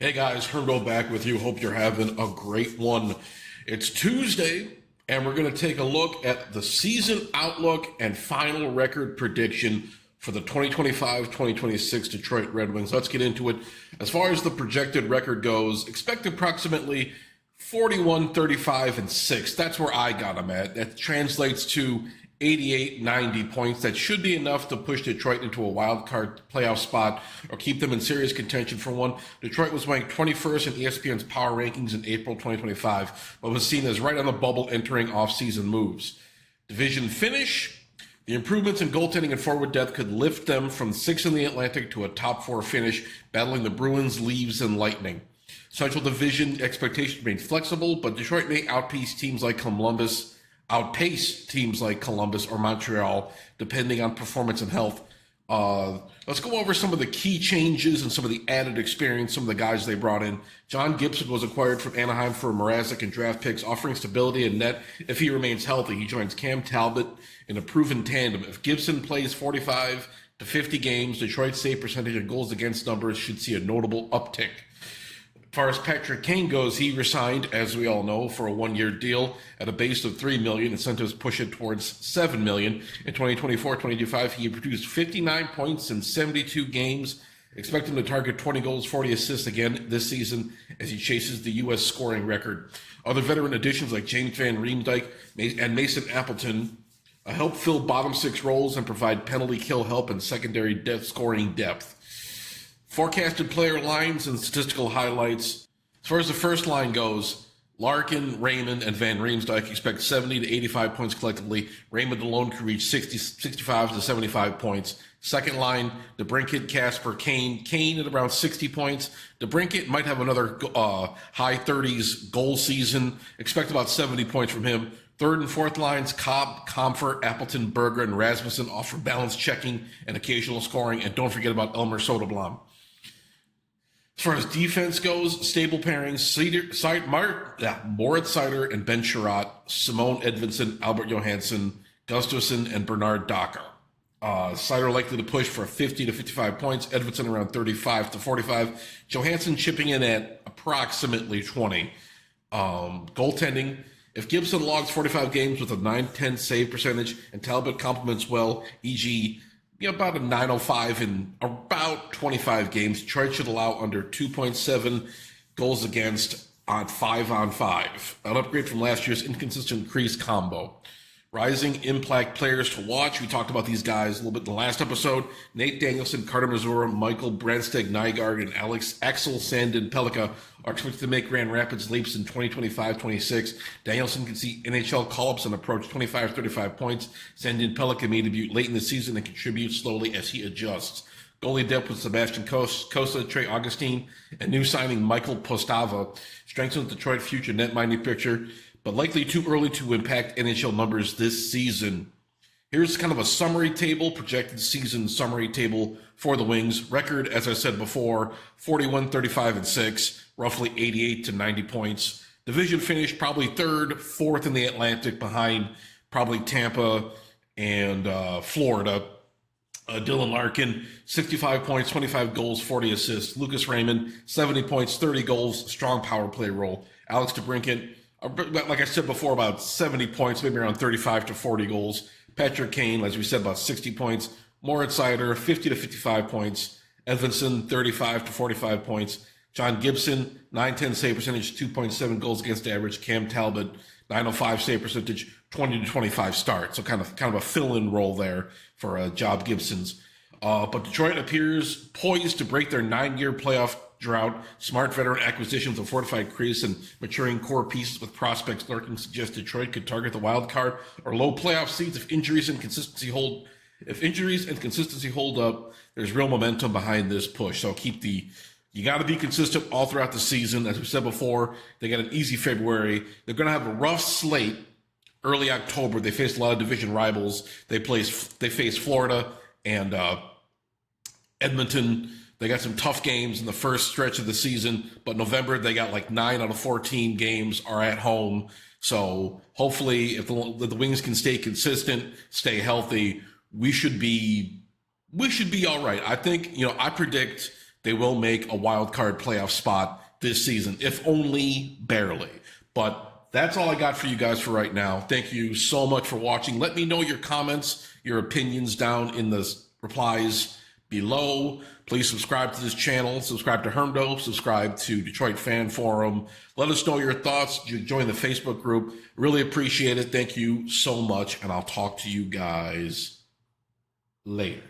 Hey guys, Hermdo back with you. Hope you're having a great one. It's Tuesday, and we're going to take a look at the season outlook and final record prediction for the 2025-2026 Detroit Red Wings. Let's get into it. As far as the projected record goes, expect approximately 41, 35, and 6. That's where I got them at. That translates to 88, 90 points. That should be enough to push Detroit into a wild card playoff spot or keep them in serious contention for one. Detroit was ranked 21st in ESPN's power rankings in April 2025, but was seen as right on the bubble entering off-season moves. Division finish, the improvements in goaltending and forward depth could lift them from 6th in the Atlantic to a top 4 finish, battling the Bruins, Leafs, and Lightning. Central Division expectations remain flexible, but Detroit may outpace teams like Columbus or Montreal, depending on performance and health. Let's go over some of the key changes and some of the added experience, some of the guys they brought in. John Gibson was acquired from Anaheim for Mrazek and draft picks, offering stability in net if he remains healthy. He joins Cam Talbot in a proven tandem. If Gibson plays 45 to 50 games, Detroit's save percentage and goals against numbers should see a notable uptick. As far as Patrick Kane goes, he resigned, as we all know, for a one-year deal at a base of $3 million. Incentives push it towards $7 million. In 2024-2025, he produced 59 points in 72 games. Expect him to target 20 goals, 40 assists again this season as he chases the U.S. scoring record. Other veteran additions like James Van Riemsdyk and Mason Appleton help fill bottom 6 roles and provide penalty kill help and secondary scoring depth. Forecasted player lines and statistical highlights. As far as the first line goes, Larkin, Raymond, and Van Riemsdyk expect 70 to 85 points collectively. Raymond alone could reach 65 to 75 points. Second line, DeBrincat, Kasper, Kane. Kane at around 60 points. DeBrincat might have another high 30s goal season. Expect about 70 points from him. Third and fourth lines, Cobb, Comfort, Appleton, Berger, and Rasmussen offer balanced checking and occasional scoring. And don't forget about Elmer Soderblom. As far as defense goes, stable pairings, Moritz Seider and Ben Sherratt, Simone Edvinsson, Albert Johansson, Gustafsson, and Bernard Docker. Seider likely to push for 50 to 55 points, Edvinsson around 35 to 45, Johansson chipping in at approximately 20. Goaltending, if Gibson logs 45 games with a .910 save percentage and Talbot complements well, e.g., about a .905 in about 25 games, Detroit should allow under 2.7 goals against on 5-on-5. An upgrade from last year's inconsistent crease combo. Rising impact players to watch. We talked about these guys a little bit in the last episode. Nate Danielson, Carter Mazura, Michael Brandsteg, Nygaard, and Axel Sandin Pelika are expected to make Grand Rapids leaps in 2025-26. Danielson can see NHL call-ups and approach 25-35 points. Sandin Pelika may debut late in the season and contribute slowly as he adjusts. Goalie depth with Sebastian Costa, Trey Augustine, and new signing Michael Postava strengthens Detroit's future net-minded picture, but likely too early to impact NHL numbers this season. Here's kind of a summary table, projected season summary table for the Wings. Record, as I said before, 41, 35, and 6, roughly 88 to 90 points. Division finish, probably third, fourth in the Atlantic, behind probably Tampa and Florida. Dylan Larkin, 65 points, 25 goals, 40 assists. Lucas Raymond, 70 points, 30 goals, strong power play role. Alex DeBrincat, like I said before, about 70 points, maybe around 35 to 40 goals. Patrick Kane, as we said, about 60 points. Moritz Seider, 50 to 55 points. Edvinsson, 35 to 45 points. John Gibson, .910 save percentage, 2.7 goals against average. Cam Talbot, .905 save percentage, 20 to 25 starts. So kind of a fill-in role there for Job Gibson's. But Detroit appears poised to break their 9-year playoff drought. Smart veteran acquisitions of fortified crease and maturing core pieces with prospects lurking suggest Detroit could target the wild card or low playoff seeds if injuries and consistency hold up. There's real momentum behind this push. So you got to be consistent all throughout the season. As we said before, they got an easy February. They're going to have a rough slate early October. They face a lot of division rivals. They face Florida and Edmonton. They got some tough games in the first stretch of the season, but November they got like 9 out of 14 games are at home. So hopefully, if the Wings can stay consistent, stay healthy, we should be all right. I think I predict they will make a wild card playoff spot this season, if only barely. But that's all I got for you guys for right now. Thank you so much for watching. Let me know your comments, your opinions down in the replies below. Please subscribe to this channel, subscribe to Hermdo, subscribe to Detroit Fan Forum. Let us know your thoughts. Join the Facebook group. Really appreciate it. Thank you so much, and I'll talk to you guys later.